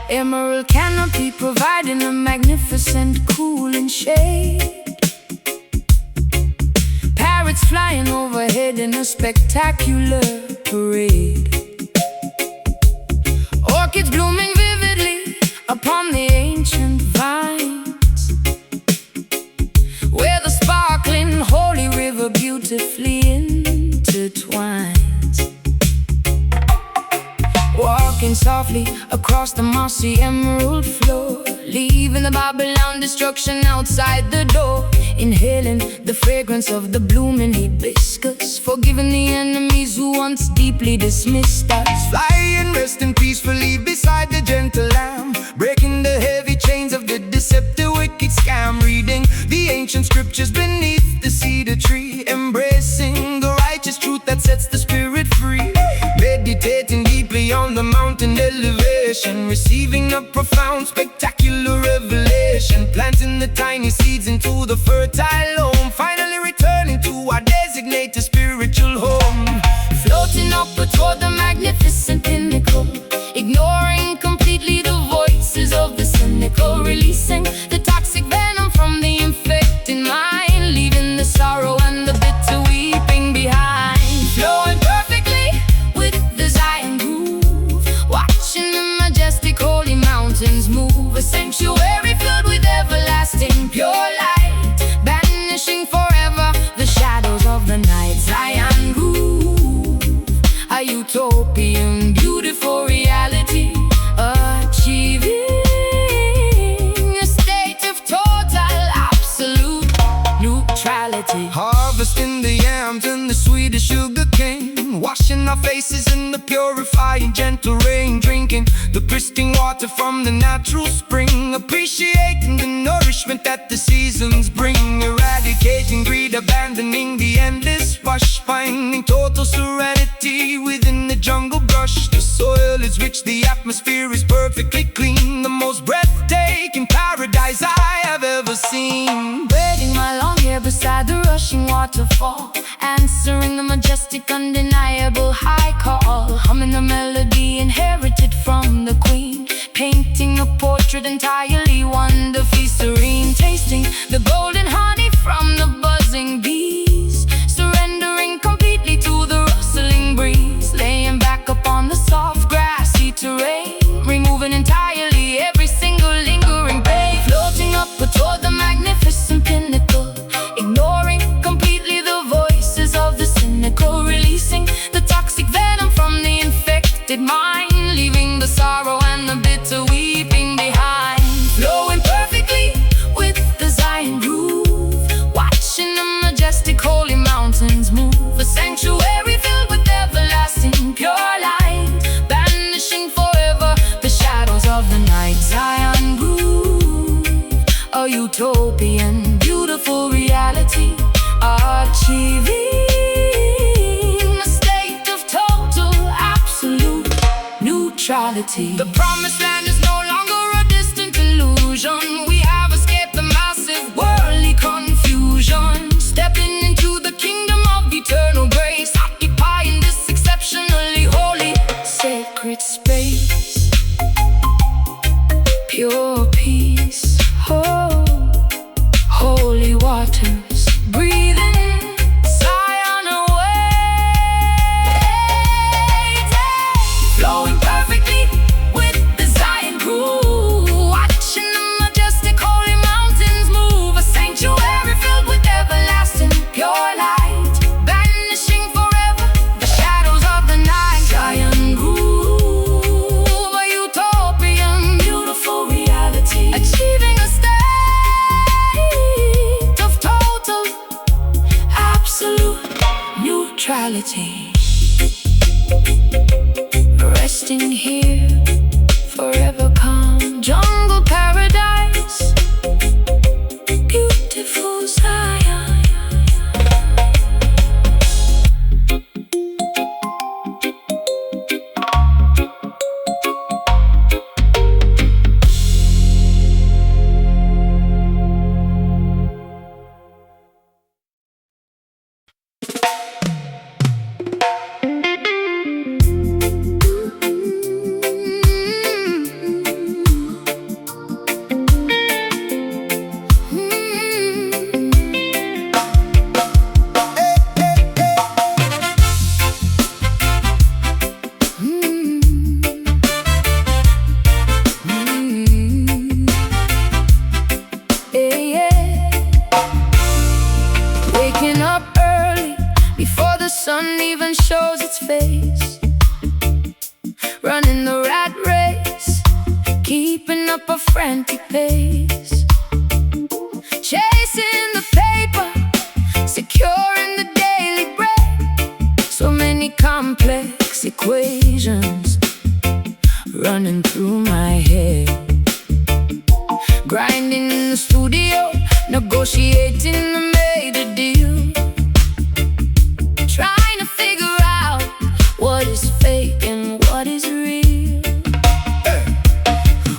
Emerald canopy providing a magnificent cooling shade. Parrots flying overhead in a spectacular parade. Orchids blooming vividly upon the ancient vines, where the sparkling holy river beautifully intertwines. Walking softly across the mossy emerald floor, leaving the Babylon destruction outside the door. Inhaling the fragrance of the blooming hibiscus, forgiving the enemies who once deeply dismissed us. Flying, resting peacefully beside the gentle lamb, breaking the heavy chains of the deceptive wicked scam. Reading the ancient scriptures beneath the cedar tree, embracing the righteous truth that sets the spirit free. Meditating deeply on the mountain elevation, receiving a profound, spectacular revelation. Planting the tiny seeds into the fertile home, finally returning to our designated spiritual home. Floating upward toward the magnificent pinnacle, ignoring completely the voices of the cynical, releasing the toxic venom from the infected mind, leaving the sorrow and the bitter weeping behind. Flowing perfectly with the Zion groove, watching the majestic holy mountains move. A sanctuary filled with everlasting pure light, banishing forever the shadows of the night. Zion groove, a utopian, beautiful reality, achieving a state of total, absolute neutrality. Harvesting the yams and the sweetest sugar cane, washing our faces in the purifying gentle rain. Drinking the pristine water from the natural spring, appreciating the nourishment that the seasons bring. Eradicating greed, abandoning the endless rush, finding total serenity within the jungle brush. The soil is rich, the atmosphere is perfectly clean, the most breathtaking paradise I have ever seen. Braiding my long hair beside the rushing waterfall, answering the majestic, undeniable high call. Humming a melody inherited from the queen, painting a portrait entirely wonderfully serene. Tasting the golden honey from the buzzing bees, surrendering completely to the rustling breeze. Laying back upon the soft grassy terrain, removing entirely every single lingering pain. Floating upward toward the magnificent pinnacle, ignoring completely the voices of the cynical, releasing the toxic venom from the infected mind, leaving the sorrow and the bitter weeping behind. Flowing perfectly with the Zion groove, watching the majestic holy mountains move. A sanctuary filled with everlasting pure light, banishing forever the shadows of the night. Zion groove, a utopian, beautiful reality, achieving a state of total, absolute neutrality. The promised land is no longer a distant illusion. We have escaped the massive worldly confusion, stepping into the kingdom of eternal grace, occupying this exceptionally holy, sacred space. Pure peace, oh, holy waters, breathing Zion away. Flowing perfectly with the Zion groove, watching the majestic holy mountains move. A sanctuary filled with everlasting pure light, banishing forever the shadows of the night. Zion groove, a utopian, beautiful reality, achieving a state of total, absolute neutrality. Resting here, forever calm, jungle paradise, beautiful Zion. running the rat race, keeping up a frantic pace, chasing the paper, securing the daily bread. So many complex equations running through my head, grinding in the studio, negotiating the made deal, trying to figure out what is fake and what is real.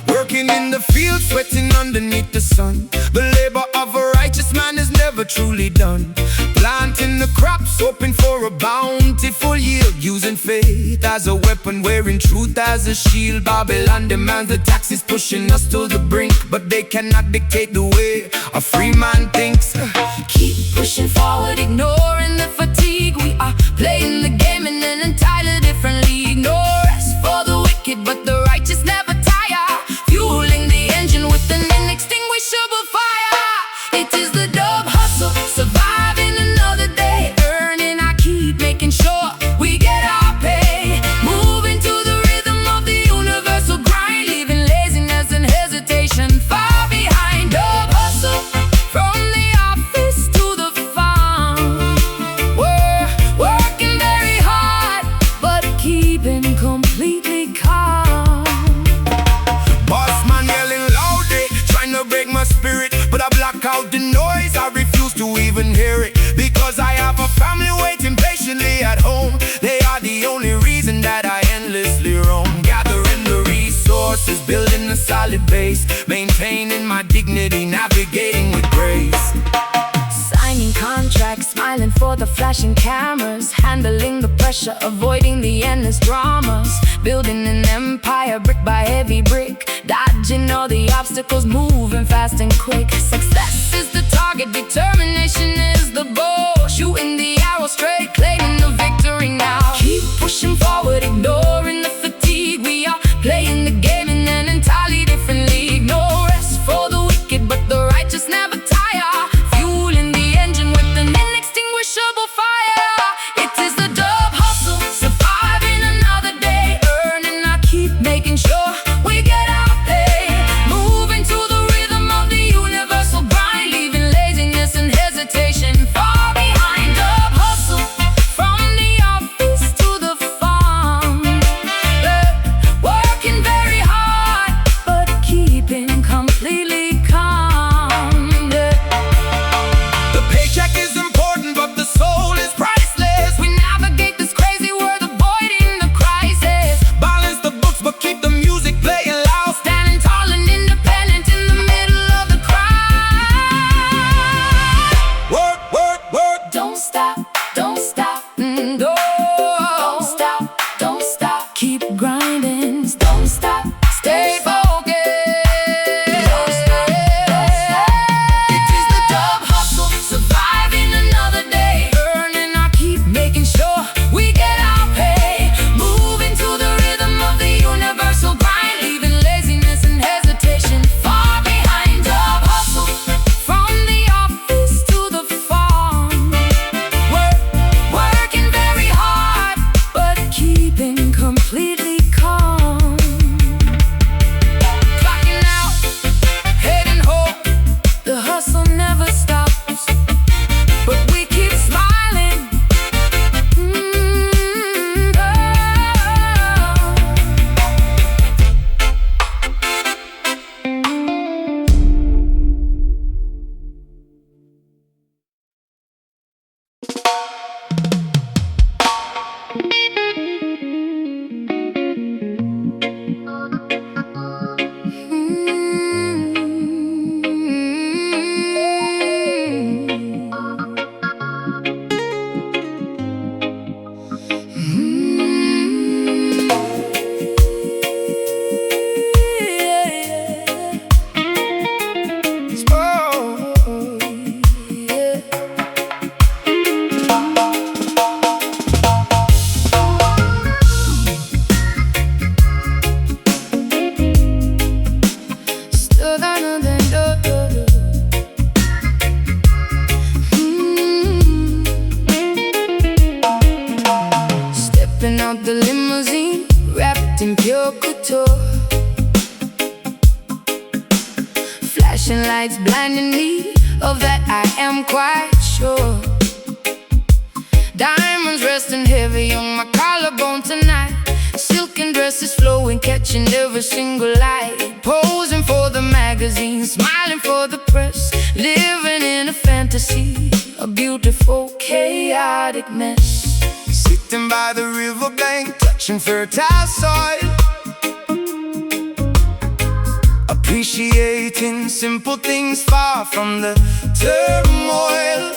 Working in the field, sweating underneath the sun. The labor of a righteous man is never truly done. Planting the crops, hoping for a bountiful yield, using faith as a weapon, wearing truth as a shield. Babylon demands the taxes, pushing us to the brink, but they cannot dictate the way a free man thinks. Keep pushing forward, ignoring the fatigue. We are playing the game in an entirely different league. No rest for the wicked, but the righteous never tire, fueling the engine with an inextinguishable fire. It is the dub hustle, surviving another day, earning our keep, making sure we get our pay, moving to the rhythm of the universal grind, leaving laziness and hesitation far behind. Dub hustle, from the office to the farm, we're working very hard, but keeping completely calm. Boss man yelling loudly, trying to break my spirit, but I block out the noise, I refuse to even hear it, because I have a family waiting patiently at home. They are the only reason that I endlessly roam, gathering the resources, building a solid base, maintaining my dignity, navigating with grace. Signing contracts, smiling for the flashing cameras, handling the pressure, avoiding the endless dramas, building an empire brick by heavy brick, dodging all the obstacles, moving fast and quick. Success is the target, determination is the goal, shooting the arrow straight, claiming the victory now. Keep pushing forward, ignoring the fatigue. We are playing the game in an entirely different league. No rest for the wicked, but the righteous never tire, fueling the engine with an inextinguishable fire. It is the dub hustle, surviving another day, earning our keep, making sure we get our pay, moving to the rhythm of the universal grind, leaving laziness and hesitation far behind. Dub hustle, from the office to the farm, working very hard, but keeping completely calm. The paycheck is important, but the soul is priceless. We navigate this crazy world, avoiding the crisis, Balance the books, but keep the music playing loud. standing tall and independent in the middle of the crowd. Work, work, work. Don't stop, don't stop, no. Don't stop, don't stop, keep grinding. Don't stop, stay focused. It is the dub hustle, surviving another day, earning our keep, making sure we get our pay, moving to the rhythm of the universal grind, leaving laziness and hesitation far behind. Dub hustle, from the office to the farm, we're working very hard, but keeping completely calm. pure couture. Flashing lights blinding me, of that I am quite sure. Diamonds resting heavy on my collarbone tonight. Silken dresses flowing, catching every single light. Posing for the magazine, smiling for the press. Living in a fantasy, a beautiful, chaotic mess. Sitting by the riverbank, touching fertile soil, appreciating simple things far from the turmoil.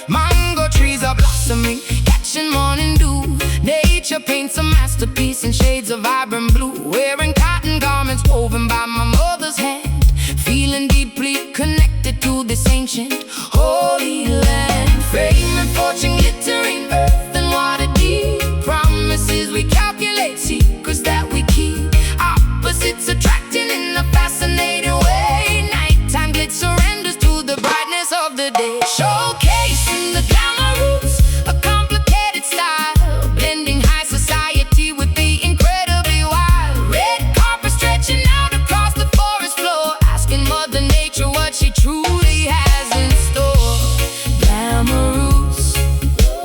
Mango trees are blossoming, catching morning dew. Nature paints a masterpiece in shades of vibrant blue. Wearing cotton garments woven by my mother's hand, feeling deeply connected to this ancient holy land. Fame and fortune glittering, earth and water deep. Promises we calculate, secrets that we keep. Opposites attracting in a fascinating way. Nighttime glitz surrenders to the brightness of the day. Showcasing the glamour roots, a complicated style, blending high society with the incredibly wild. Red carpet stretching out across the forest floor, asking Mother Nature what she truly has in store. Glamour roots,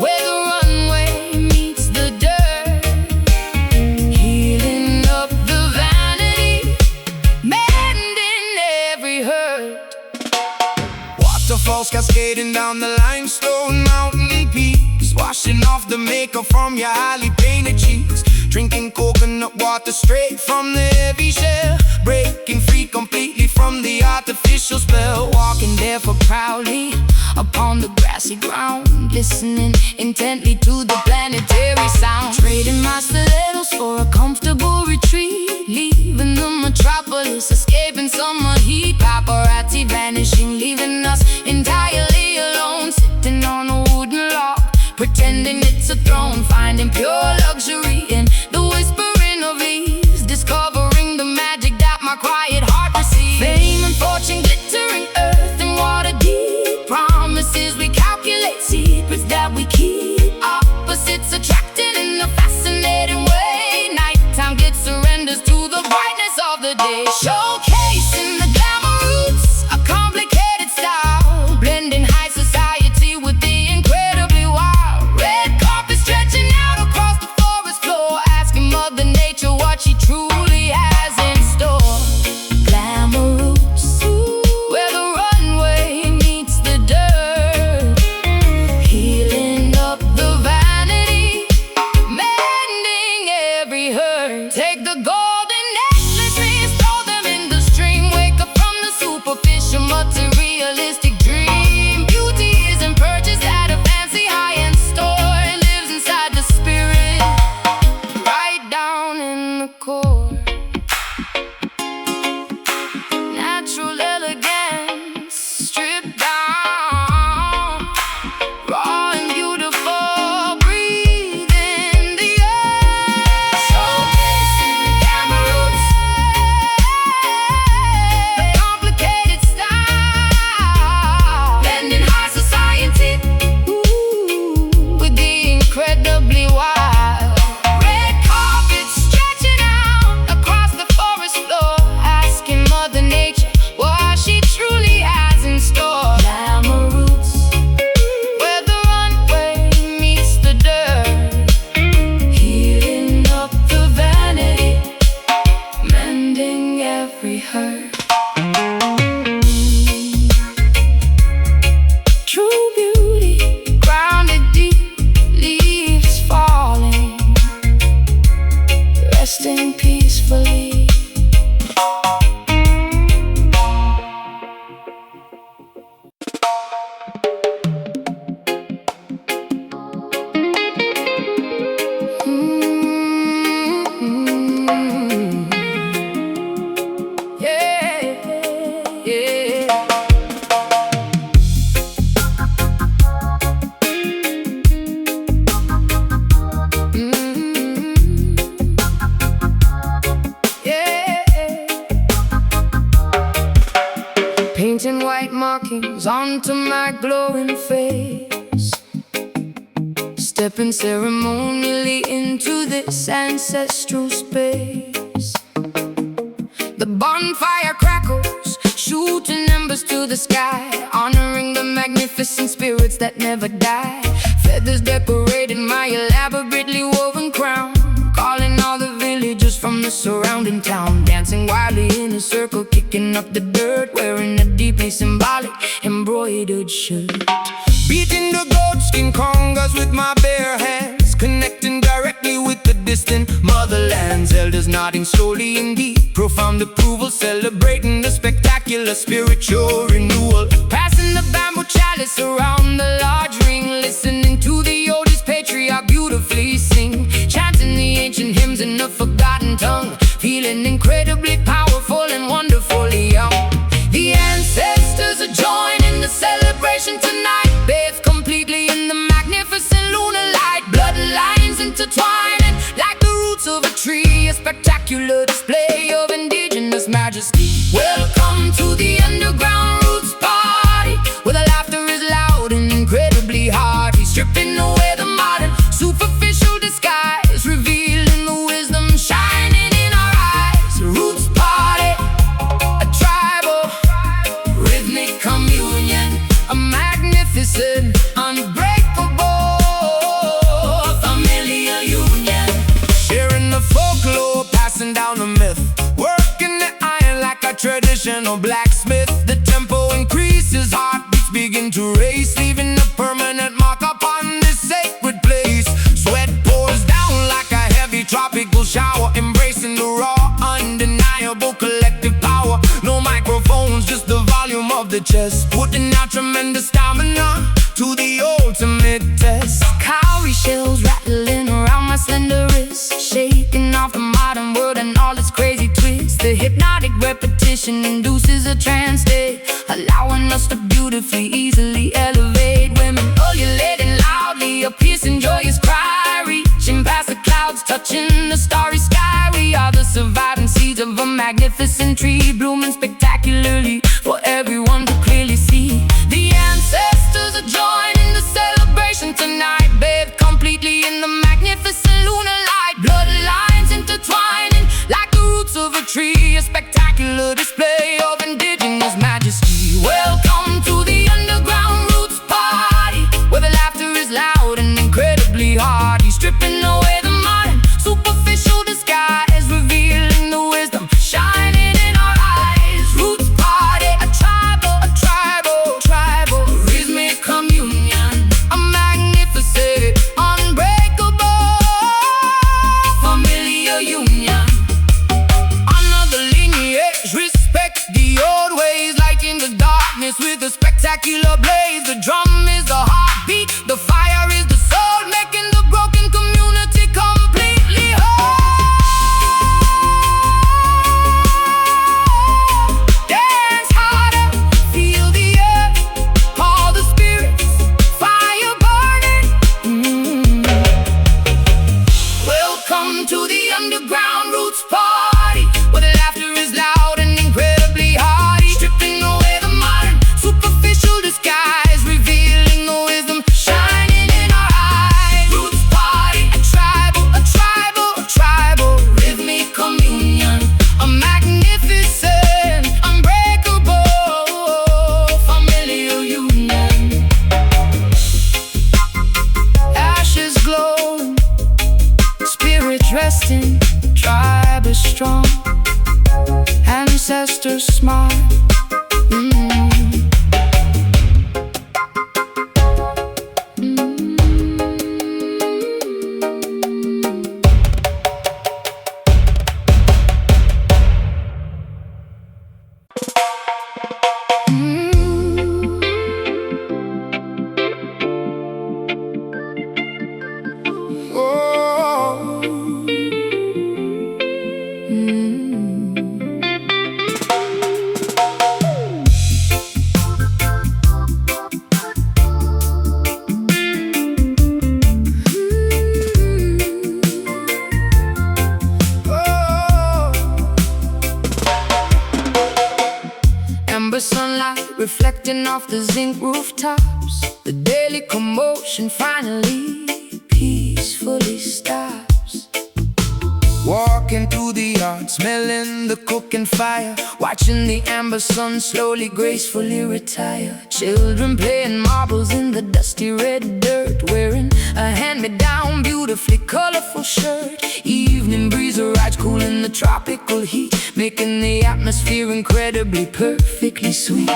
where the runway meets the dirt, healing up the vanity, mending every hurt. Waterfalls cascading down the limestone mountain peaks, washing off the makeup from your highly painted cheeks. Drinking coconut water straight from the heavy shell, breaking free completely from the artificial spell. Walking barefoot proudly upon the grassy ground, listening intently to the planetary sound. Trading my stilettos for a comfortable retreat, leaving the metropolis, escaping summer heat. Paparazzi vanishing, leaving us entirely alone. Sitting on a wooden log, pretending it's a throne. Finding pure luxury in the whispering of leaves, discovering the magic that my quiet heart receives. Fame and fortune glittering, earth and water deep. Promises we calculate, secrets that we keep. Opposites attracting in a fascinating way. Nighttime gets surrenders to the brightness of the day. Showcasing the glamour roots, a complicated style, blending high society with the incredibly wild. Red carpet stretching out across the forest floor, asking Mother Nature what she truly has in store. Glamour roots, where the runway meets the dirt, healing up the vanity, mending every hurt. Take the golden necklace, restore them in the stream. Wake up from the superficial materialistic dream. Beauty isn't purchased at a fancy high-end store. It lives inside the spirit, right down in the core. Natural elegance, stripped down, raw and beautiful, breathing the air. Showcasing the glamour roots, a complicated style, blending high society with the incredibly wild. Red carpet stretching out across the forest floor, asking Mother Nature what she truly has in store. Glamour roots, where the runway meets the dirt, healing up the vanity, mending every hurt. True beauty, grounded deep, leaves falling, resting peacefully. Yeah, yeah. Painting white markings onto my glowing face, stepping ceremonially into this ancestral space. bonfire crackles, shooting embers to the sky, honoring the magnificent spirits that never die. Feathers decorated my elaborately woven crown, calling all the villagers from the surrounding town, dancing wildly in a circle, kicking up the dirt, wearing a deeply symbolic embroidered shirt. Beating the goatskin congas with my bare hands, connecting directly with the distant motherlands. Elders nodding slowly in deep, profound approval, celebrating the spectacular spiritual renewal. Passing the bamboo chalice around the large ring, listening to the oldest patriarch beautifully sing, chanting the ancient hymns in a forgotten tongue, feeling incredibly powerful and wonderfully young. The ancestors are joining the celebration tonight, bathed completely in the magnificent lunar light. Bloodlines intertwining like the roots of a tree, a spectacular display of indigenous majesty. Welcome to the underground roots party, where the laughter is loud and incredibly hearty, stripping away the modern superficial disguise, revealing the wisdom shining in our eyes. Roots party, a tribal rhythmic communion, a magnificent, unbreakable familial union. Sharing the folklore, passing down the myth, working the iron like a traditional blacksmith. The tempo increases, heartbeats begin to race, leaving a permanent mark upon this sacred place. Sweat pours down like a heavy tropical shower, embracing the raw, undeniable collective power. No microphones, just the volume of the chest, putting out tremendous stamina to the ultimate test. Cowrie shells rattling around my slender wrist, shaking off the modern world and all its crazy twists. The hypnotic repetition induces a trance state, allowing us to beautifully, easily elevate. Women ululating loudly, a piercing joyous cry, reaching past the clouds, touching the starry sky. We are the surviving seeds of a magnificent tree, blooming spectacularly for everyone to clearly see. The ancestors are joining the celebration tonight, bathed completely in the magnificent lunar light. Bloodlines intertwining like the roots of a tree, a spectacular display of indigenous majesty. Welcome to the underground roots party, where the laughter is loud and incredibly hearty, stripping away the modern superficial disguise, revealing the wisdom shining in our eyes. Roots party, a tribal rhythmic communion, a magnificent, unbreakable familial union. Another lineage, respect the old ways, lighting the darkness with a spectacular blaze. The drum is the heartbeat, the fire is the soul, making the broken community completely whole. Dance harder, feel the earth, all the spirits, fire burning. Welcome to the underground roots party, where the laughter is loud and incredibly hearty, stripping away the modern superficial disguise, revealing the wisdom shining in our eyes. Roots party, a tribal rhythmic communion, a magnificent, unbreakable familial union. Ashes glow, spirits resting, tribe is strong, ancestors smile. Amber sunlight reflecting off the zinc rooftops, the daily commotion finally peacefully stops. Walking through the yard, smelling the cooking fire, watching the amber sun slowly, gracefully retire. Children playing marbles in the dusty red dirt, wearing a hand-me-down, beautifully colorful shirt. Evening breeze arrives, cooling the tropical heat, making the atmosphere incredibly, perfectly sweet.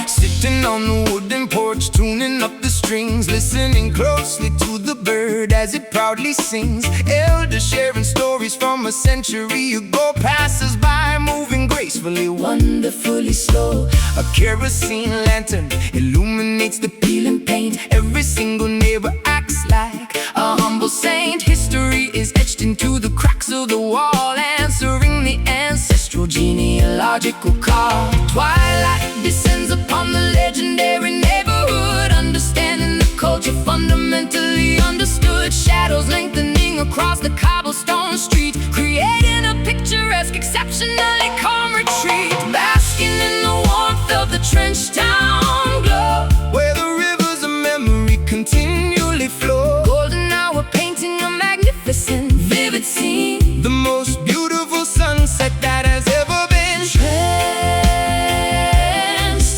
Sitting on the wooden porch, tuning up the strings, listening closely to the bird as it proudly sings. Elders sharing stories from a century ago, passers by moving gracefully, wonderfully slow. A kerosene lantern illuminates the peeling paint. Every single neighbor acts like a humble saint. History is etched into the cracks of the wall, answering the ancestral genealogical call. Twilight descends upon the legendary neighborhood, understanding the culture fundamentally understood. Shadows lengthening across the cobblestone street, creating a picturesque, exceptionally calm retreat. Basking in the warmth of the trench town glow, where the rivers of memory continually flow. Golden hour painting a magnificent, vivid scene, the most beautiful sunset that has ever been. Trench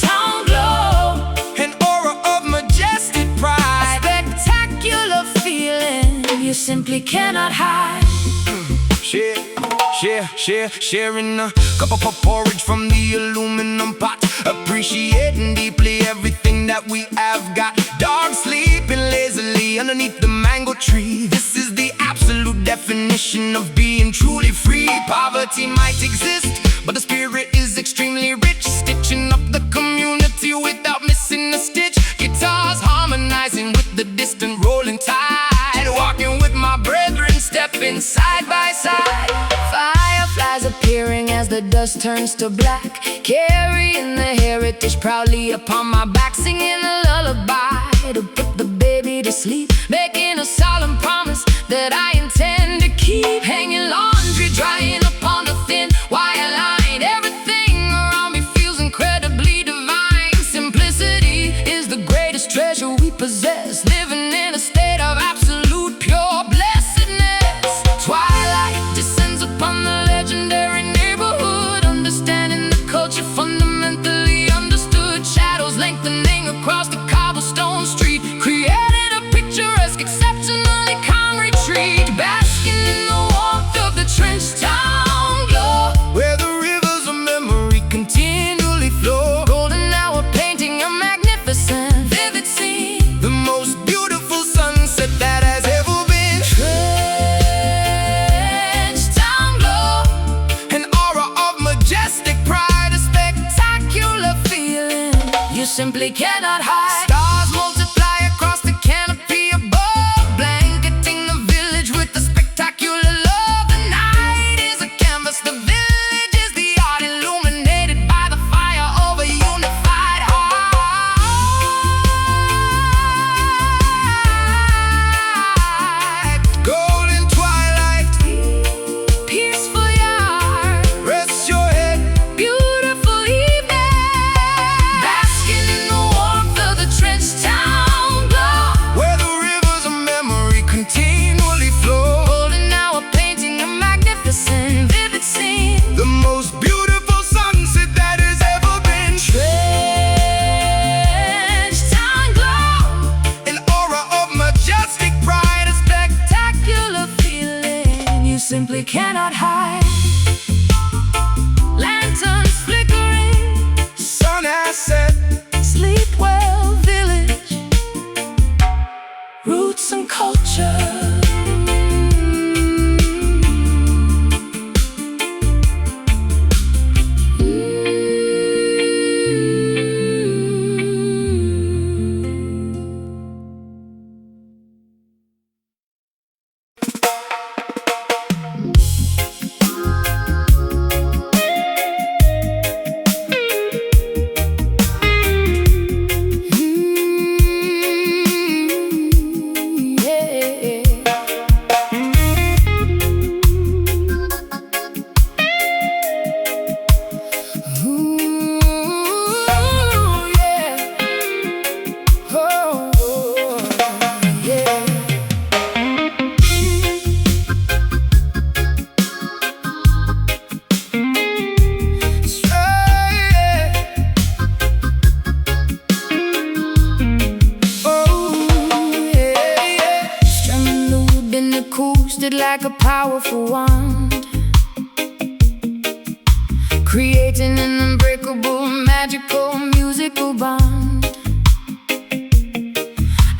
town glow, an aura of majestic pride, a spectacular feeling you simply cannot hide. Sharing a cup of porridge from the aluminum pot, appreciating deeply everything that we have got. Dogs sleeping lazily underneath the mango tree. This is the absolute definition of being truly free. Poverty might exist, but the spirit is extremely rich, stitching up the community without missing a stitch. Guitars harmonizing with the distant rolling tide, walking with my brethren, stepping side by side. Fireflies appearing as the dust turns to black, carrying the heritage proudly upon my back, singing a lullaby to put the baby to sleep, making a solemn promise that I intend to keep. Hanging laundry, drying upon the thin wire line, everything around me feels incredibly divine. Simplicity is the greatest treasure we possess, living in a state of absolute pure blessedness. Twilight descends upon the legendary neighborhood, understanding the culture fundamentally understood. Shadows lengthening across the cobblestone street, created a picturesque, exceptionally calm retreat. Basking in the warmth of the trench town glow, where the rivers of memory continually flow. Golden hour painting a magnificent, vivid scene, the most beautiful sunset that has ever been. Trench town glow, an aura of majestic pride, a spectacular feeling you simply cannot hide. Stars multiply across the canopy above, blanketing the village with a spectacular love. The night is a canvas, the village is the art, illuminated by the fire of a unified heart. Golden twilight, peaceful yard, rest your head, beautiful evening. Basking in the warmth of the powerful wand, creating an unbreakable, magical, musical bond.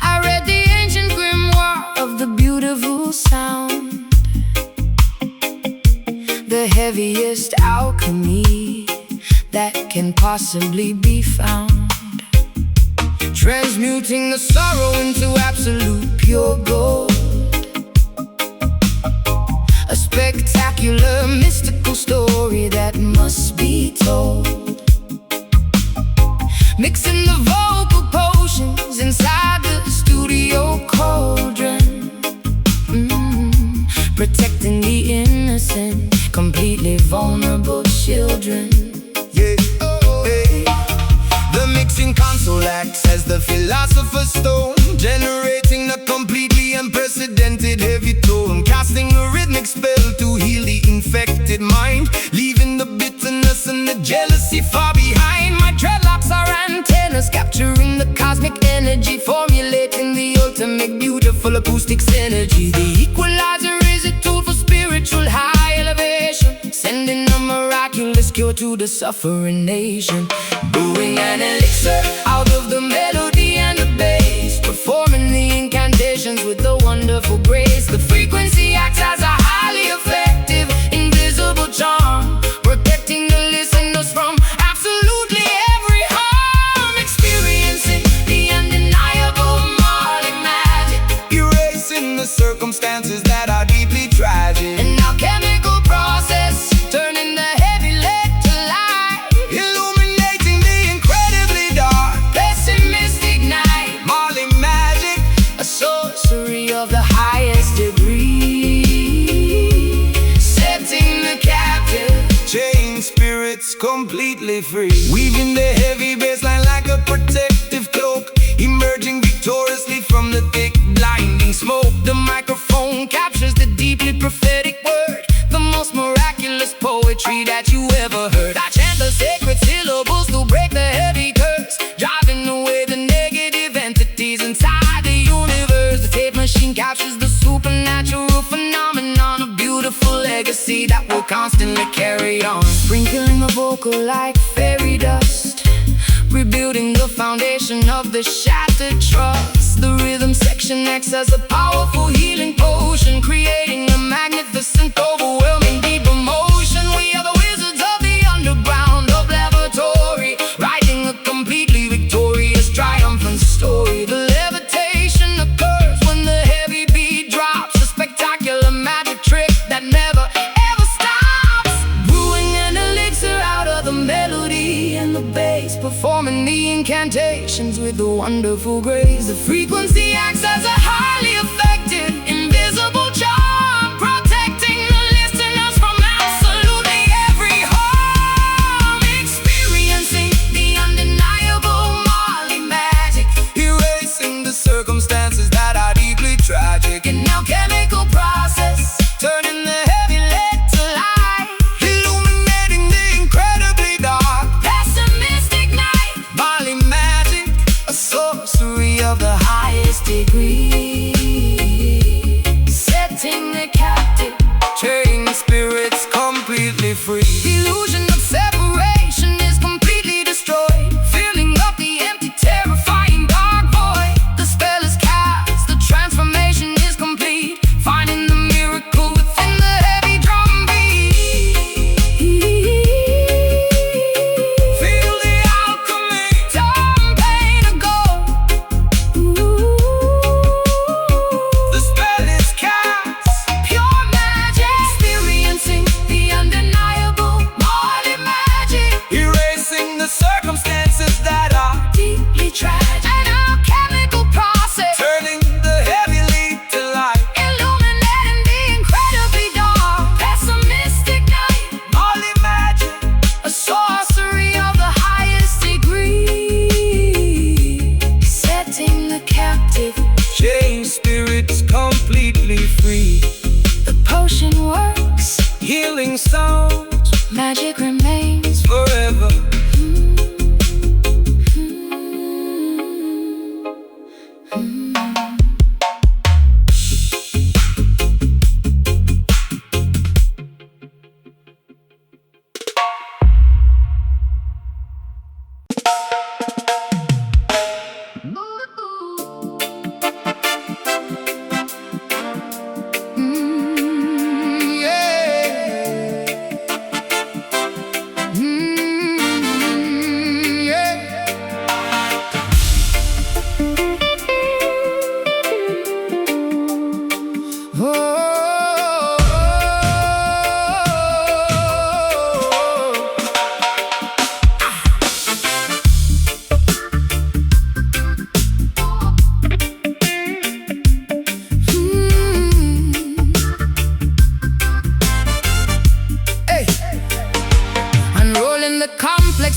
I read the ancient grimoire of the beautiful sound, the heaviest alchemy that can possibly be found, transmuting the sorrow into absolute pure gold. A spectacular, mystical story that must be told, mixing the vocal potions inside the studio cauldron, protecting the innocent, completely vulnerable children. Yeah, hey. The mixing console acts as the philosopher's stone, generating a completely unprecedented heavy tone, casting a rhythmic spell to heal the infected mind, leaving the bitterness and the jealousy far behind. My dreadlocks are antennas, capturing the cosmic energy, formulating the ultimate beautiful acoustic synergy. The equalizer is a tool for spiritual high elevation, sending a miraculous cure to the suffering nation. Brewing an elixir out of the melody and the bass, performing the incantations with a wonderful grace. The frequency acts as a highly effective, invisible charm, protecting the listeners from absolutely every harm. Experiencing the undeniable Marley magic, Erasing the circumstances that are deeply tragic. an alchemical process, turning the heavy lead to light, Illuminating the incredibly dark. pessimistic night, Marley magic, a sorcery of the highest degree, setting the captive, chain spirits completely free. Weaving the heavy bassline like a protective cloak, emerging victoriously from the thick, blinding smoke. The microphone captures the deeply prophetic word, the most miraculous poetry that you ever heard. I chant the sacred syllables to break the heavy curse, driving away the negative entities inside the universe. The tape machine captures the supernatural phenomenon, a beautiful legacy that will constantly carry on, sprinkling the vocal like fairy dust, rebuilding the foundation of the shattered trust. The rhythm section acts as a powerful healing potion, creating a magnificent, overwhelming, deep emotion. We are the wizards of the underground, of laboratory, writing a completely victorious, triumphant story. The levitation occurs when the heavy beat drops, a spectacular magic trick that never ever stops. Brewing an elixir out of the melody and the bass, performing the incantations with a wonderful grace. The frequency acts as a highly effective, invisible charm, protecting the listeners from absolutely every harm. Experiencing the undeniable Marley magic, Erasing the circumstances that are deeply tragic. an alchemical process, Turning the heavy lead to light, illuminating the incredibly dark. pessimistic night, Marley magic, a sorcery of the highest degree, setting the captive, chain spirits completely free. the illusion of separation is completely destroyed, filling up the empty, terrifying dark void. The spell is cast, the transformation is complete, finding the miracle within the heavy drum beat. Feel the alchemy, Turn pain to gold. the spell is cast. Pure magic, experiencing the undeniable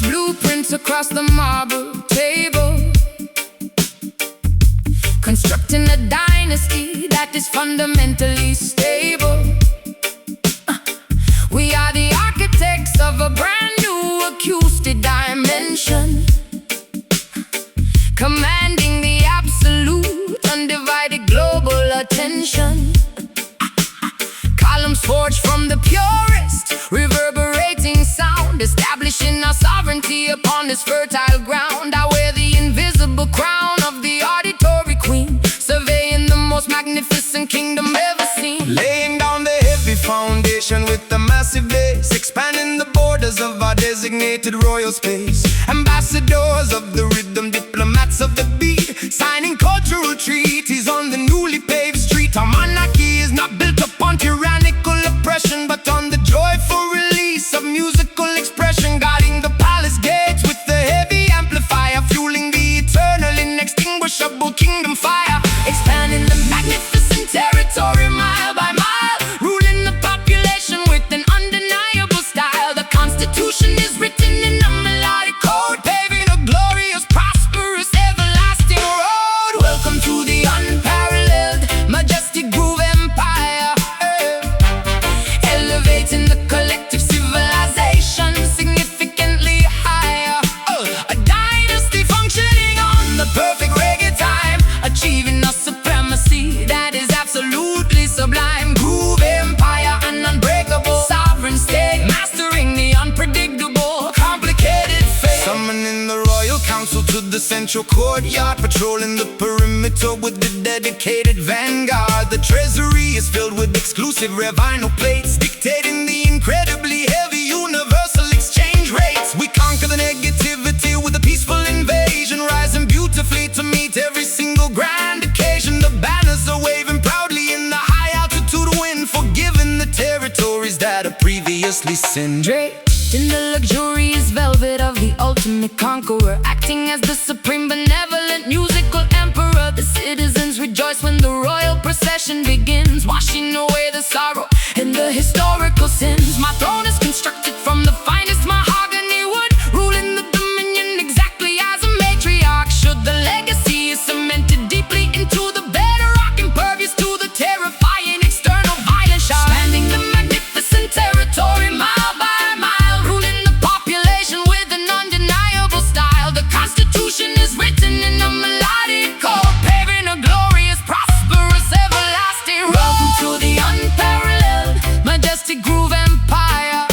its blueprints across the marble table, constructing a dynasty that is fundamentally stable. We are the architects of a brand new acoustic dimension, commanding the absolute, undivided global attention. Columns forged from the purest, reverberating sound, establishing our sovereignty upon this fertile ground. I wear the invisible crown of the auditory queen, surveying the most magnificent kingdom ever seen. Laying down the heavy foundation with the massive base, expanding the borders of our designated royal space. Ambassadors of the rhythm, diplomats of the beat, signing cultural treaties on the newly paved street. Our monarchy is not built upon tyrannical oppression, but on the joyful release of musical expression, guarding the palace gates with the heavy amplifier, fueling the eternal inextinguishable kingdom fire. Expanding the magnificent territory mile by mile, ruling the population with an undeniable style. The Constitution is written in a melodic code, paving a glorious, prosperous, everlasting road. Welcome to the unparalleled, majestic groove empire, elevating the collective civilization significantly higher. A dynasty functioning on the perfect reggae time, achieving a supremacy that is absolutely sublime. Groove empire, an unbreakable sovereign state, mastering the unpredictable, complicated fate. Summoning the royal council to the central courtyard, patrolling the perimeter with the dedicated vanguard. The treasury is filled with exclusive rare vinyl plates, dictating the incredibly heavy universal exchange rates. We conquer the negativity with a peaceful invasion, rising beautifully to meet every single grand occasion. The banners are waving proudly in the high altitude wind, forgiving the territories that are previously sinned. Draped in the luxurious velvet of the ultimate conqueror, acting as the supreme benevolent musical emperor. The citizens rejoice when the royal procession begins, washing away the sorrow and the historical sins. My throne is constructed from the finest mahogany wood, ruling the dominion exactly as a matriarch should. The legacy is cemented deeply into the bedrock, impervious to the terrifying external violence shock. Spanning the magnificent territory mile by mile, ruling the population with an undeniable style. The Constitution is written in a melodic code, paving a glorious, prosperous, everlasting road. Welcome to the unparalleled, majestic groove empire,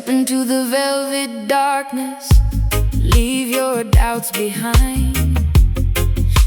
Step into the velvet darkness, leave your doubts behind.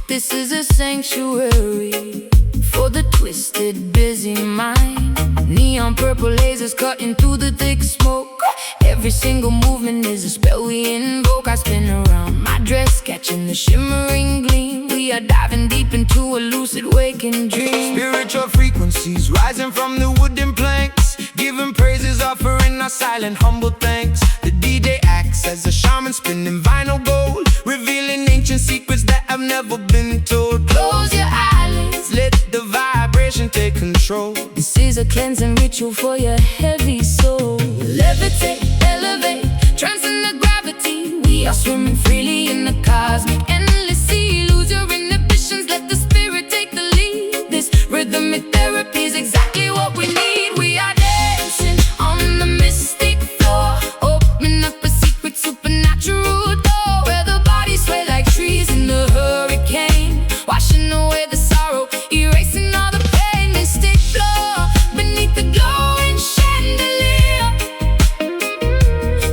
This is a sanctuary for the twisted, busy mind. Neon purple lasers cutting through the thick smoke. Every single movement is a spell we invoke. I spin around my dress, catching the shimmering gleam. We are diving deep into a lucid waking dream. Spiritual frequencies rising from the wooden planks, giving praises, offering our silent, humble thanks. The DJ acts as a shaman, spinning vinyl gold, revealing ancient secrets that have never been told. Close your eyelids, Let the vibration take control. this is a cleansing ritual for your heavy soul. Levitate, elevate, transcend the gravity. We are swimming freely in the cosmic endless sea. Lose your inhibitions, let the spirit take the lead. This rhythmic therapy is exactly what we need. We are dancing on the mystic floor, open up a secret supernatural door, where the bodies sway like trees in the hurricane, washing away the sorrow, erasing all the pain. Mystic floor beneath the glowing chandelier.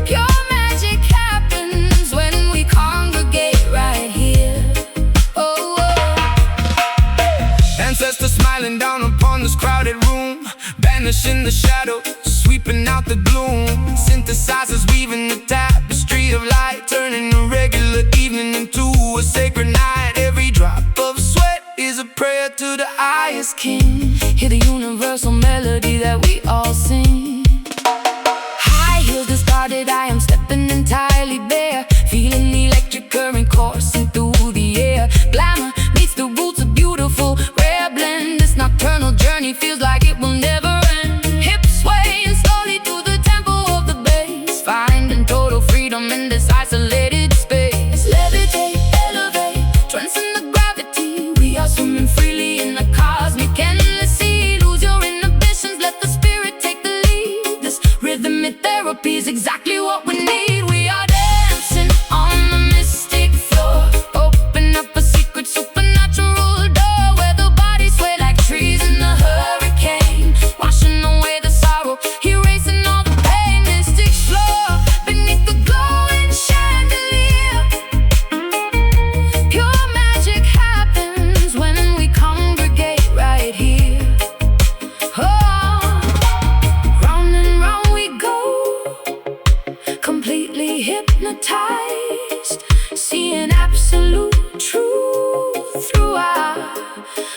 Pure magic happens when we congregate right here. Oh, oh. Ancestors smiling down upon this crowded room, banishing the shadow, sweeping out the gloom. Synthesizers weaving the tapestry of light, turning a regular evening into a sacred night. Every drop of sweat is a prayer to the highest king. Hear the universal melody that we all sing. High heels discarded, I am stepping entirely bare, feeling the electric current coursing through the air. Glamour meets the roots of beautiful, rare blend. This nocturnal journey feels like it will never end. Hips swaying slowly through the tempo of the bass, finding total freedom in this isolated space. Levitate, elevate, transcend the gravity. We are swimming freely in the cosmic endless sea. Lose your inhibitions, let the spirit take the lead. This rhythmic therapy is exactly what we need. We are dancing on the mystic floor, open up a secret supernatural door, where the bodies sway like trees in the hurricane, washing away the sorrow, erasing all the pain. Mystic floor beneath the glowing chandelier. Pure magic happens when we congregate right here. Oh, round and round we go, completely hypnotized, seeing absolute truth through our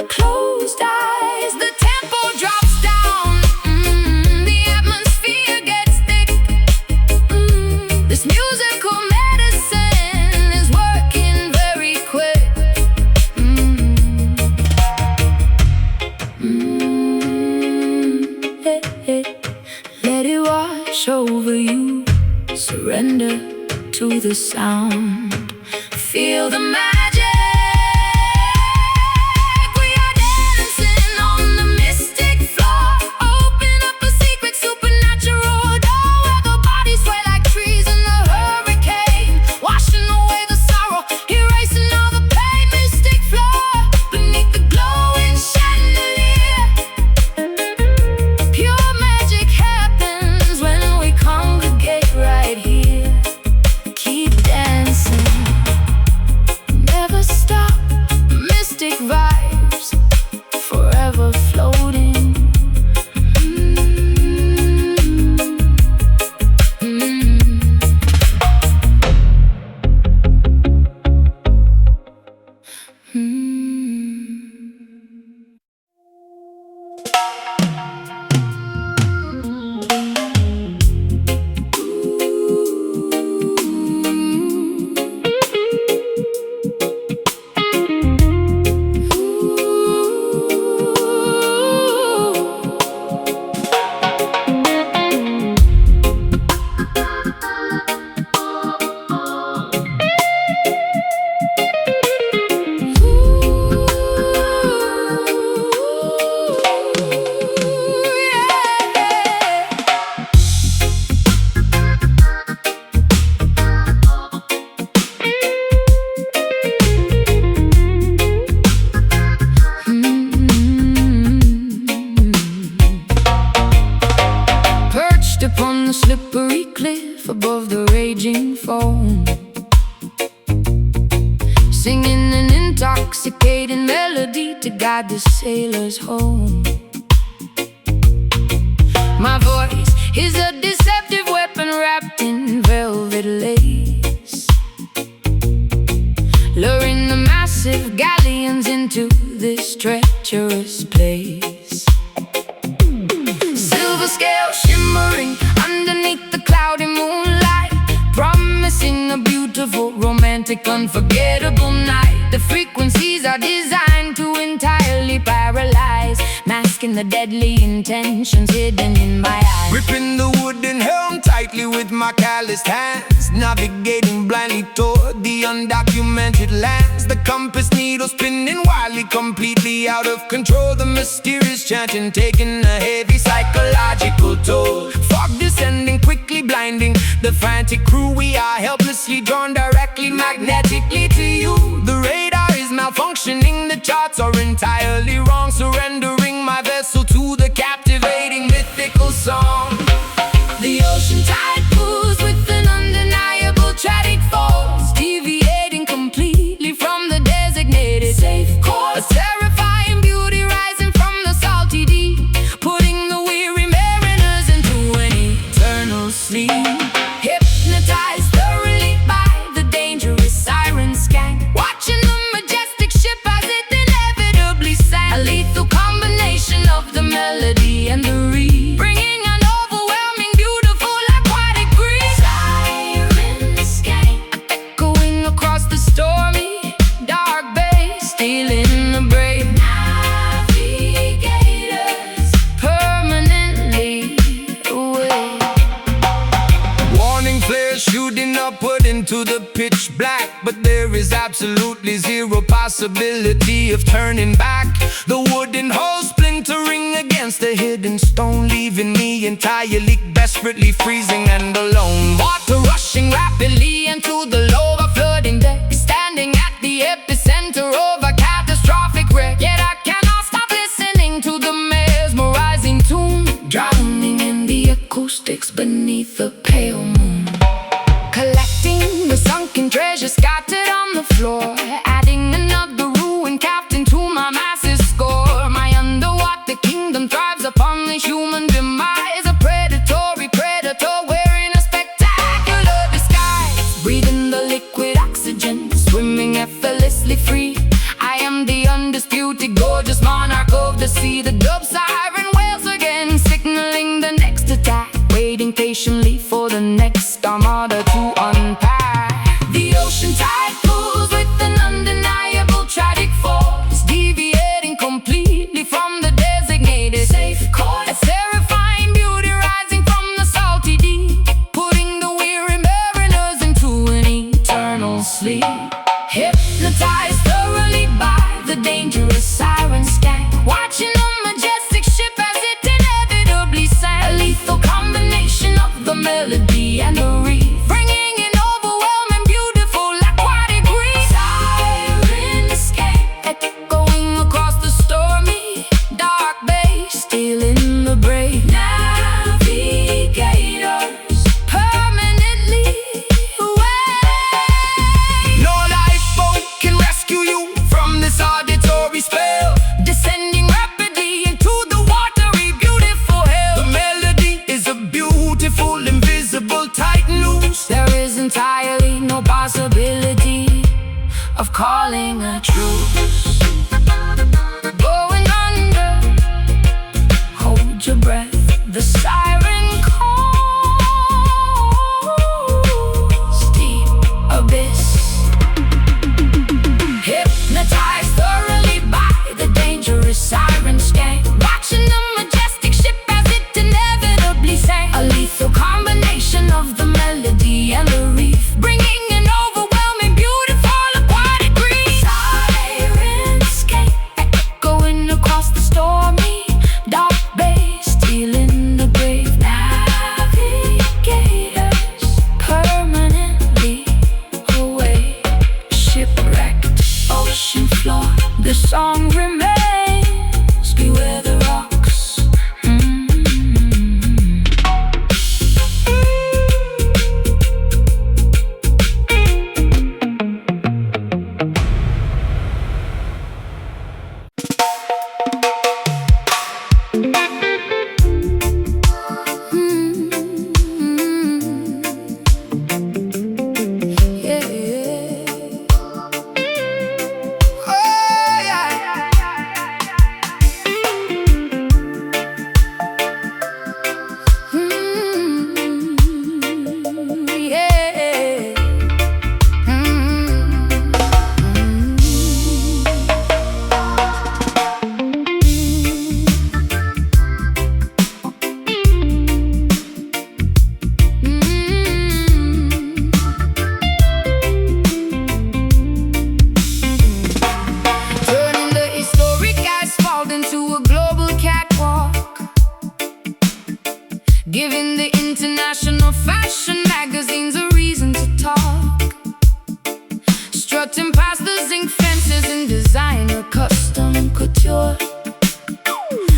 closed eyes. The tempo drops down, the atmosphere gets thick. This musical medicine is working very quick. Let it wash over you, surrender to the sound, feel the magic. We are dancing on the mystic floor, open up a secret supernatural door, where the bodies sway like trees in the hurricane, washing away the sorrow, erasing all the pain. Mystic floor beneath the glowing chandelier. Pure magic happens when we congregate right here. Keep dancing, never stop. Mystic vibes, forever floating. slippery cliff. guide the sailors home. My voice is a deceptive weapon wrapped in velvet lace, luring the massive galleons into this treacherous place. Silver scales shimmering underneath the cloudy moonlight, promising a beautiful, romantic, unforgettable night. The frequencies are designed to entirely paralyze, masking the deadly intentions hidden in my eyes. Gripping the wooden helm tightly with my calloused hands, navigating blindly toward the undocumented lands. The compass needle spinning wildly, completely out of control. The mysterious chanting taking a heavy psychological toll. Fog descending, quickly blinding the frantic crew. We are helplessly drawn directly, magnetically to you. The radar is malfunctioning, the charts are entirely wrong. Surrendering my vessel to the captivating mythical song. The ocean tide pulls with an undeniable tragic force, deviating completely from the designated safe course. A terrifying beauty rising from the salty deep, putting the weary mariners into an eternal sleep. Hypnotized thoroughly by the dangerous siren scan, watching the majestic ship as it inevitably sank. A lethal combination of the melody and the reed, bringing an overwhelming, beautiful, aquatic breeze. Siren scan, echoing across the stormy, dark bay, stealing the brave navigators permanently away. Warning flares shooting upward into the pitch black, but there is absolutely zero possibility of turning back. The wooden hull splintering against the hidden stone, leaving me entirely, desperately freezing and alone. Water rushing rapidly into the lower flooding deck, standing at the epicenter of a catastrophic wreck. Yet I cannot stop listening to the mesmerizing tune, drowning in the acoustics beneath the pale moon. Collecting the sunken treasure scattered on the floor, adding another ruined captain to my massive score. My underwater kingdom thrives upon the human demise, a predatory predator wearing a spectacular disguise, breathing the liquid oxygen, swimming effortlessly free. I am the undisputed, gorgeous monarch of the sea. The dub siren wails again, signaling the next attack, waiting patiently for the next armada to unpack. The ocean tide pulls with an undeniable tragic force, deviating completely from the designated safe course. A terrifying beauty rising from the salty deep, putting the weary mariners into an eternal sleep. Hypnotized thoroughly by the dangerous siren scan, watching the majestic ship as it inevitably sank. A lethal combination of the melody and the reef, bringing an overwhelming, beautiful, aquatic breeze. Siren escape, echoing across the stormy, dark bay, stealing the brave navigators permanently away. No lifeboat can rescue you from this auditory spell, Descending rapidly into the watery, beautiful hell. the melody is a beautiful, invisible titan loose. There is entirely no possibility of calling a truce. Going under, hold your breath, the siren calls. Deep abyss, hypnotized thoroughly by the dangerous siren scan, watching the majestic ship as it inevitably sank. A lethal combination of the melody and the reef, bringing an overwhelming, beautiful, aquatic breeze. Siren escape, echoing across the stormy, dark bay, stealing the brave giving the international fashion magazines a reason to talk. Strutting past the zinc fences in designer custom couture.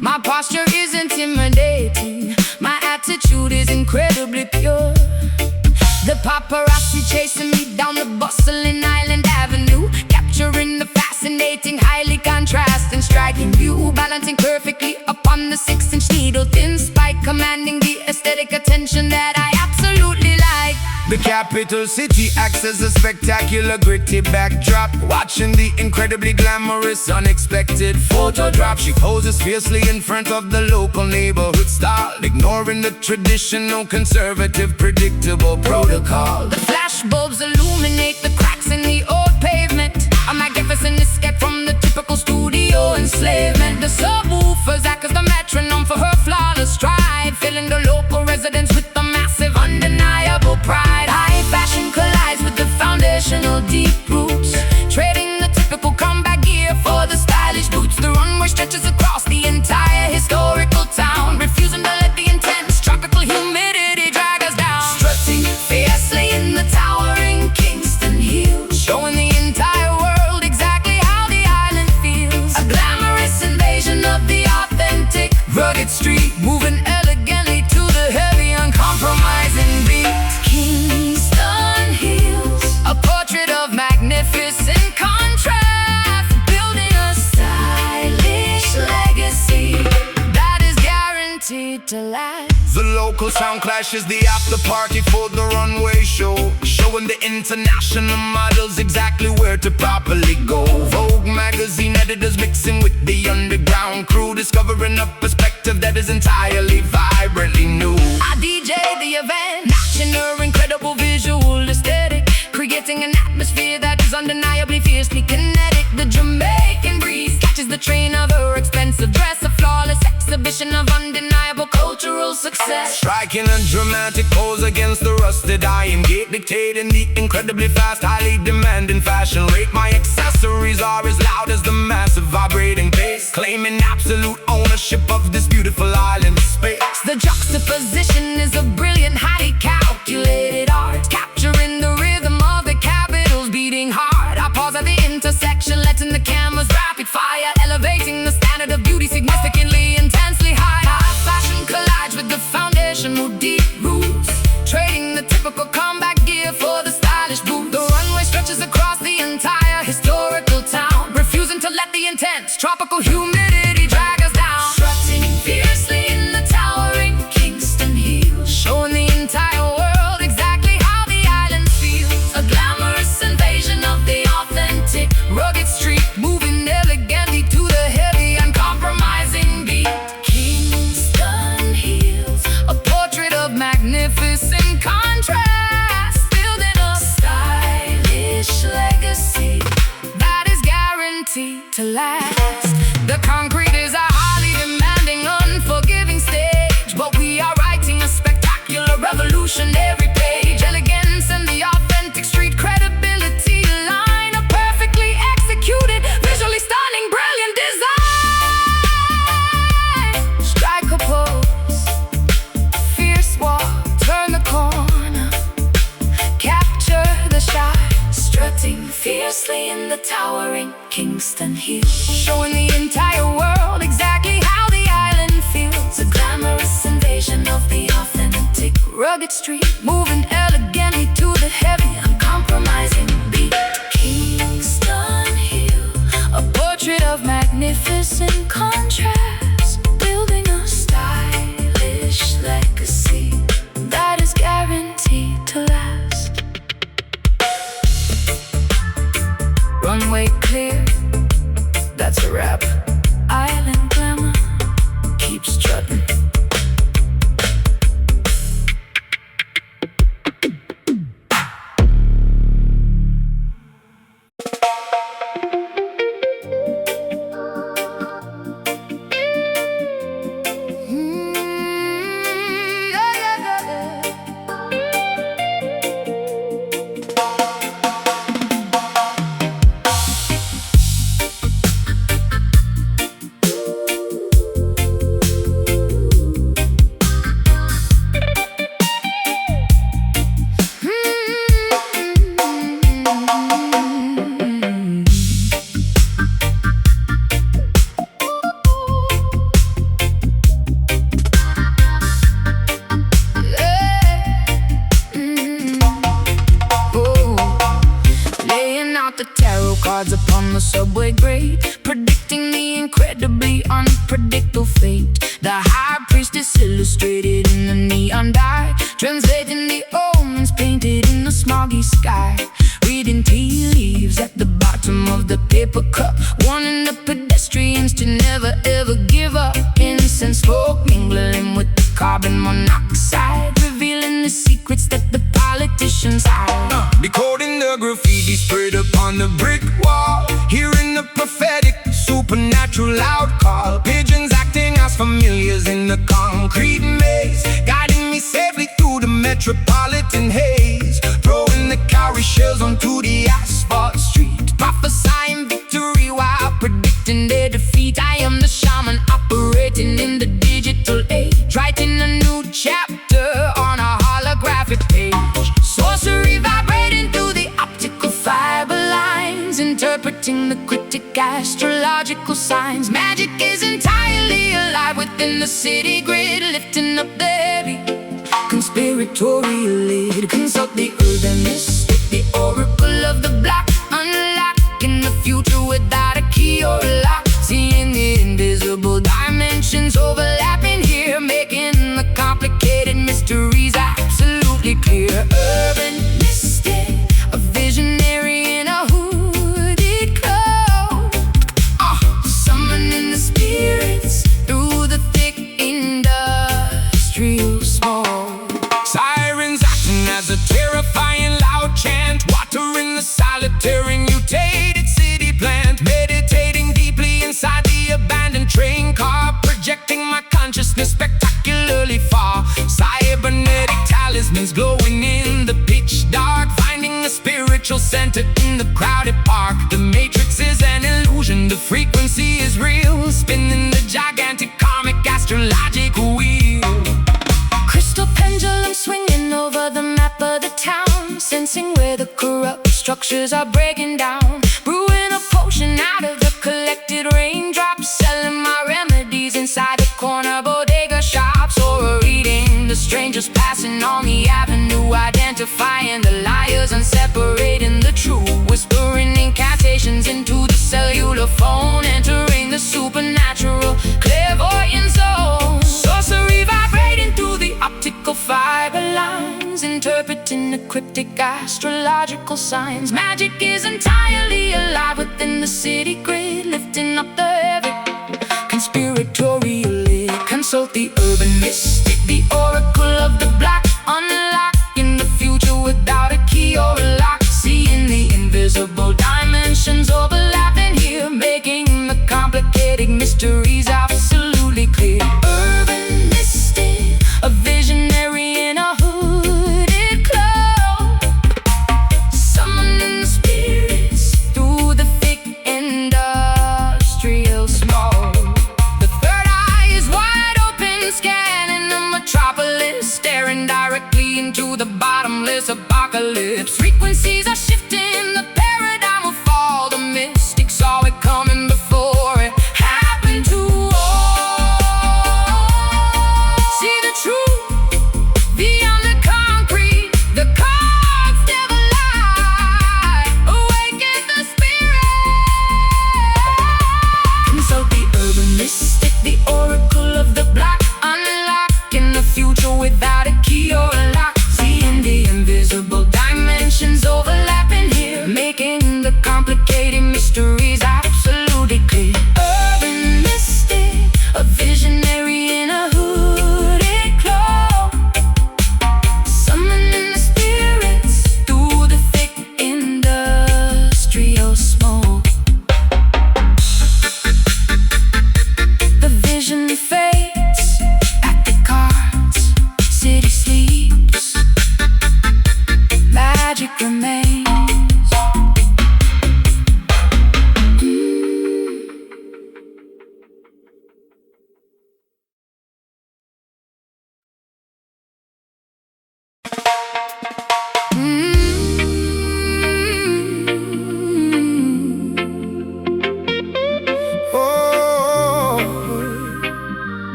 My posture is intimidating, my attitude is incredibly pure. The paparazzi chasing me down the bustling Island Avenue, capturing the fascinating, highly contrasting, striking view, balancing perfectly upon the 6-inch needle thin spike, commanding the aesthetic attention that I absolutely like. The capital city acts as a spectacular gritty backdrop, watching the incredibly glamorous unexpected photo drop. She poses fiercely in front of the local neighborhood style, ignoring the traditional conservative predictable protocol. The flashbulbs illuminate the cracks in the old pavement, a magnificent escape from the typical studio enslavement. The subwoofers act as the metronome for her flawless stride, filling the local residents with the massive undeniable pride. High fashion collides with the foundational deep roots, trading the typical combat gear for the stylish boots. The runway stretches across the entire historical town, refusing to let the intense tropical humidity drag us down. Strutting Fiercely in the towering Kingston hills, showing the entire world exactly how the island feels. A glamorous invasion of the authentic rugged street, moving elegantly to the heavy, uncompromising beat. Kingston hills, a portrait of magnificent contrast, building a stylish legacy that is guaranteed to last. the local sound clashes the after party for the runway show, showing the international models exactly where to properly go. Vogue magazine editors mixing with the underground crew, discovering a perspective that is entirely vibrantly new. I DJ the event, matching her incredible visual aesthetic, creating an atmosphere that is undeniably fiercely kinetic. The Jamaican breeze catches the train of her expensive dress, a flawless exhibition of undeniable cultural success. Striking a dramatic pose against the rusted iron gate, dictating the incredibly fast, highly demanding fashion rate. My accessories are as loud as the massive vibrating bass, claiming absolute ownership of this beautiful island space. The juxtaposition is a brilliant, highly calculated art, capturing the rhythm of the capitals beating hard. I pause at the intersection, letting the cameras rapid fire, elevating the standard of beauty significantly, intensely high. High fashion collides with the foundational deep roots, trading the typical combat gear for the stylish boots. The runway stretches across the entire historical town, refusing to let the intense tropical humidity drag us down. Strutting fiercely in the towering Kingston hills, showing the entire world exactly how the island feels. A glamorous invasion of the authentic rugged street, moving elegantly to the heavy, uncompromising beat. Kingston hills, a portrait of magnificent contrast, building a stylish legacy that is guaranteed to last. The concrete is a highly demanding, unforgiving stage, but we are writing a spectacular revolution every page. Elegance and the authentic street credibility line up perfectly executed, visually stunning, brilliant design. Strike a pose, fierce walk, turn the corner, capture the shot. Strutting fiercely in the towering Kingston hills, showing the entire world exactly how the island feels. A glamorous invasion of the authentic rugged street, moving elegantly to the heavy, uncompromising beat. Kingston hill, a portrait of magnificent contrast, building a stylish legacy that is guaranteed to last. Runway clear, that's a wrap. Island glamour, keep strutting. The high priestess illustrated in the neon dye, translating the omens painted in the smoggy sky. Reading tea leaves at the bottom of the paper cup, warning the pedestrians to never ever give up. Incense smoke mingling with the carbon monoxide, revealing the secrets that the politicians hide. Decoding the graffiti sprayed upon the brick wall, hearing the prophetic supernatural loud call. Pigeons acting as familiars in the concrete maze, guiding me safely through the metropolitan haze. Throwing the cowrie shells onto the asphalt street, prophesying victory while predicting their defeat. I am the shaman operating in the digital age, writing a new chapter on a holographic page. Sorcery vibrating through the optical fiber lines, interpreting the cryptic astrological signs. Magic is entirely alive within the city grid, lifting up the heavy conspiratorial lid. Consult the urban mystic, the oracle of the black, unlocking the future without a key or a lock. Seeing the invisible dimensions overlapping here, making the complicated mysteries absolutely clear. Urban mystic, a visionary in a hooded cloak, summoning the spirits through the thick industrial smoke. Sirens acting as a terrifying loud chant, watering the solitary mutated city plant. Meditating deeply inside the abandoned train car, projecting my consciousness spectacularly far. Cybernetic talismans glowing in the pitch dark, finding a spiritual center in the crowded park. The matrix is an illusion, the frequency is real, spinning the gigantic karmic astrological wheel. Crystal pendulum swinging over the map of the town, sensing where the corrupt structures are breaking down. Brewing a potion out of the collected raindrops, selling my remedies inside the corner bodega shops. Or reading the strangers passing on the avenue, identifying the liars and separating the true. Whispering incantations into the cellular phone, entering the supernatural clairvoyant zone. Sorcery vibrating through the optical fiber lines, interpreting the cryptic astrological signs. Magic is entirely alive within the city grid, lifting up the heavy conspiratorial lid. Consult the urban mystic, the oracle of the black, unlocking the future without a key or a lock. Seeing the invisible dimensions overlapping here, making the complicated mysteries absolutely clear. Urban mystic, a visionary in a hooded cloak, summoning the spirits through the thick industrial smoke. The third eye is wide open, scanning the metropolis, staring directly into the bottomless apocalypse. Frequencies are shifting, the paradigm will fall. The mystic saw it coming before it happened to all. See the truth beyond the concrete, the cards never lie. Awaken the spirit. Consult the urban mystic, the oracle of the black, unlocking the future without a key or a lock. Seeing the invisible dimensions overlapping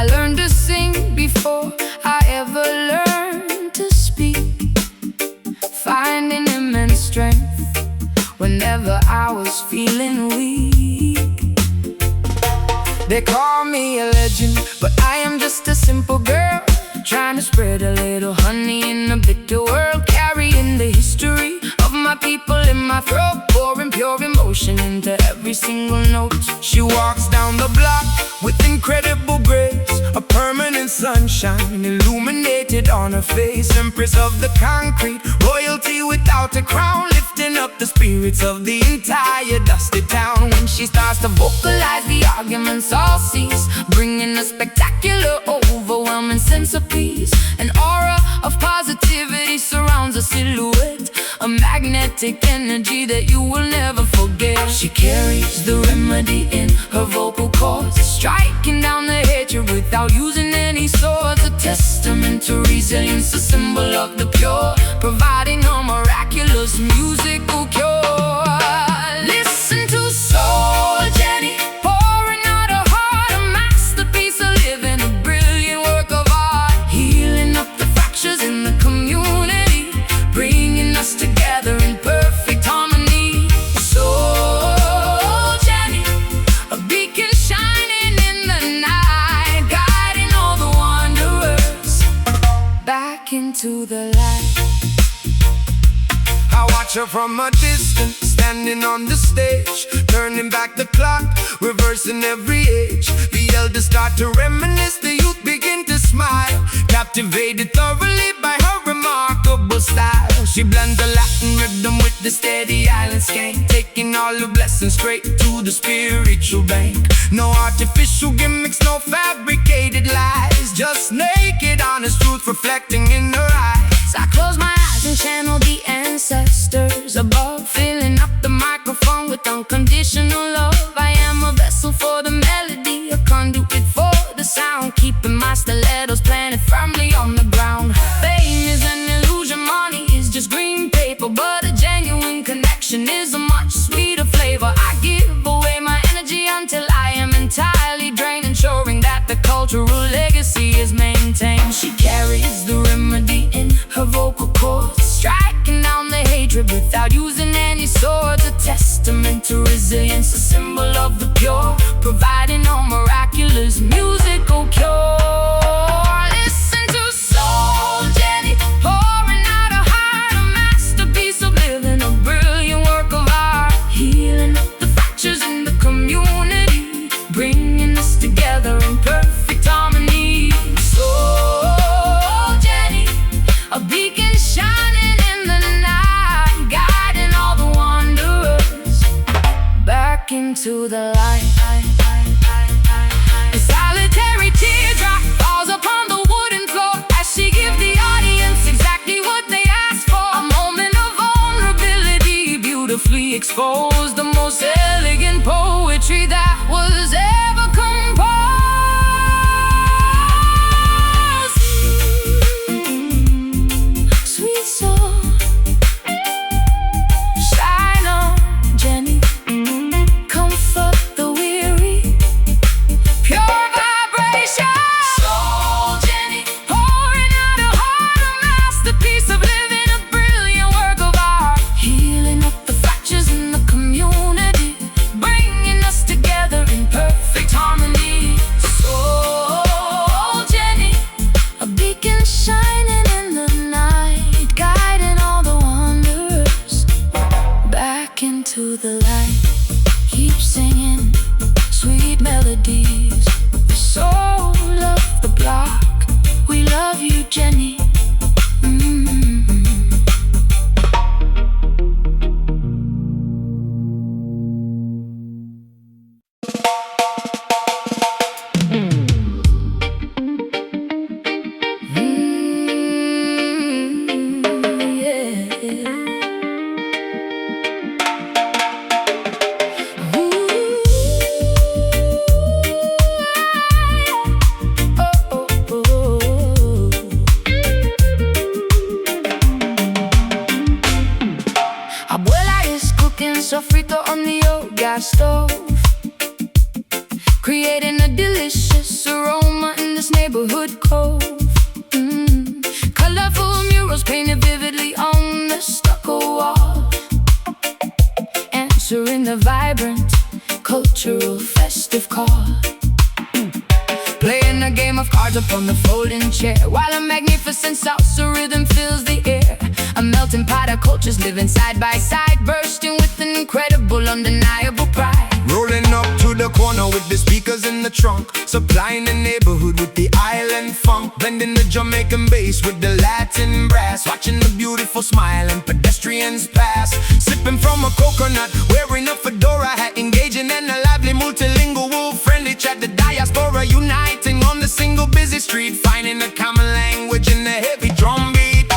I learned to sing before I ever learned to speak, finding immense strength whenever I was feeling weak. They call me a legend, but I am just a simple girl, trying to spread a little honey in a bitter world, carrying the history of my people in my throat, pouring pure emotion into every single note. She walks down the block with incredible grace, a permanent sunshine illuminated on her face. Empress of the concrete, royalty without a crown, lifting up the spirits of the entire dusty town. When she starts to vocalize, the arguments all cease, bringing a spectacular, overwhelming sense of peace. An aura of positivity surrounds a silhouette, a magnetic energy that you will never forget. She carries the remedy in her vocal cords, striking down the hatred without using any swords. A testament to resilience, a symbol of the pure, providing a miraculous musical cure. Listen to Soul Jenny, pouring out her heart, a masterpiece, a living, a brilliant work of art, healing up the fractures in the community, bringing us together in perfect harmony. Soul Jenny, a beacon shining in the night, guiding all the wanderers back into the light. I watch her from a distance, standing on the stage, turning back the clock, reversing every age. The elders start to reminisce, the youth begin to smile, captivated thoroughly by her remarkable style. She blends the Latin rhythm with the steady island skank, taking all the blessings straight to the spiritual bank. No artificial gimmicks, no fabricated lies, just naked honest truth reflecting in her eyes. I close my eyes and channel the ancestors above, filling up the microphone with unconditional love. I am a vessel for the melody, a conduit for the sound, keeping my stilettos planted firmly on the ground. Fame is an illusion, money is just green paper, but a genuine connection is a much sweeter flavor. I give away my energy until I am entirely drained, ensuring that the cultural legacy is maintained. She carries the remedy in her vocal cords, striking down the hatred without using any swords. A testament to resilience, a symbol of the pure, providing a miraculous musical cure. Listen to Soul Jenny, pouring out her heart, a masterpiece of living, a brilliant work of art, healing up the fractures in the community, bringing us together in perfect harmony. Soul Jenny, a beacon shining in the night, guiding all the wanderers back into the light. A solitary teardrop falls upon the wooden floor as she gives the audience exactly what they asked for. A moment of vulnerability, beautifully exposed, the most elegant poetry that was ever composed. Sweet soul, shine on, Jenny, comfort the weary, pure vibration. Soul Jenny, pouring out her heart, a masterpiece of living, a brilliant work of art, healing up the fractures in the community, bringing us together in perfect harmony. Soul Jenny, a beacon shining in the night, guiding all the wanderers back into the light. Keep singing sweet melodies, the soul of the block. We love you, Jenny. game of cards upon the folding chair, while a magnificent salsa rhythm fills the air. A melting pot of cultures living side by side, bursting with an incredible, undeniable pride. Rolling up to the corner with the speakers in the trunk, supplying the neighborhood with the island funk, blending the Jamaican bass with the Latin brass, watching the beautiful smiling pedestrians pass, sipping from a coconut, wearing a fedora hat, engaging in a lively multilingual friendly chat. The diaspora uniting on the single busy street, finding a common language in the heavy drum beat.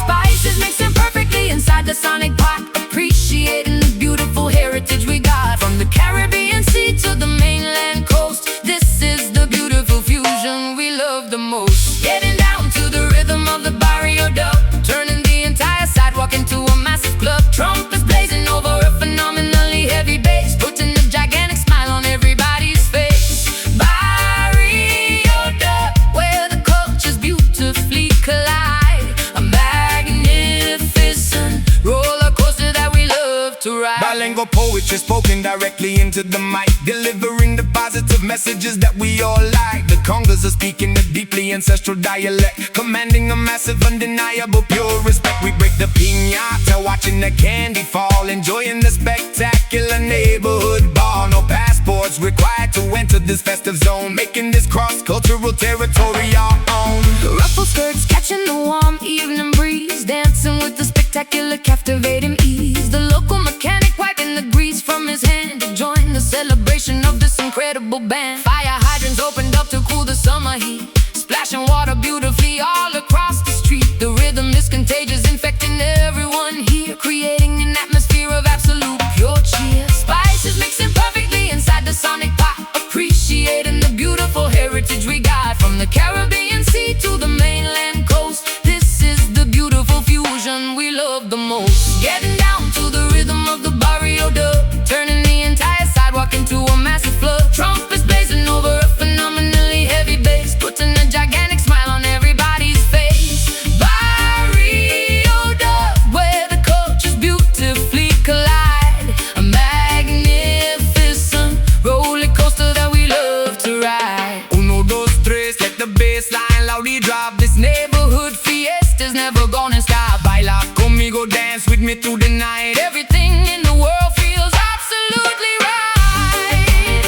Spices mixing perfectly inside the sonic pot, appreciating the beautiful heritage we got. From the Caribbean Sea to the mainland coast, this is the beautiful fusion we love the most. Getting down to the rhythm of the barrio dub, turning the entire sidewalk into a massive club. Trumpets blazing over a phenomenally heavy bass, putting a gigantic smile on everybody's face. Barrio dub, where the cultures beautifully collide, a magnificent roller coaster that we love to ride. Bilingual poetry spoken directly into the mic, delivering the positive messages that we all like. The congas are speaking a deeply ancestral dialect, commanding a massive, undeniable, pure respect. We break the piñata, watching the candy fall, enjoying the spectacular neighborhood ball. No passports required to enter this festive zone, making this cross-cultural territory our own. The ruffled skirts catching the warm evening breeze, dancing with the spectacular, captivating ease. The local mechanic wiping the grease from his hand to join the celebration of this incredible band. Fire hydrants opened up to cool the summer heat, splashing water beautifully all across the street. The rhythm is contagious, infecting everyone here, creating an atmosphere of absolute pure cheer. Spices mixing perfectly inside the sonic pot, appreciating the beautiful heritage we got. From the Caribbean Sea to the mainland coast, this is the beautiful fusion we love the most. Getting down to the rhythm of the barrio dub, turning the entire sidewalk into a massive flood. Trumpets blazing over a phenomenally heavy bass, putting a gigantic smile on everybody's face. Barrio dub, where the cultures beautifully collide, a magnificent roller coaster that we love to ride. Uno, dos, tres, let the bass line loudly drop. This neighborhood fiesta's never gonna stop. Baila conmigo, dance with me through the night. Everything in the world feels absolutely right.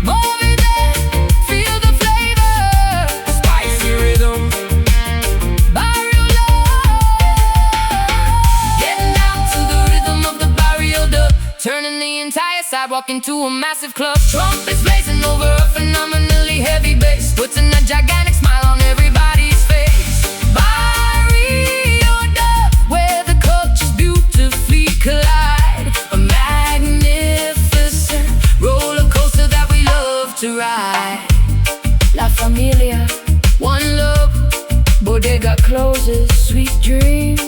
Move it there, feel the flavor, Spicy rhythm, barrio love. Getting down to the rhythm of the barrio dub, turning the entire sidewalk into a massive club. Trumpets blazing over a phenomenally heavy bass, putting a gigantic smile on everybody's face. Barrio dub, where the cultures beautifully collide, a magnificent roller coaster that we love to ride. La familia, one love, bodega closes, sweet dreams.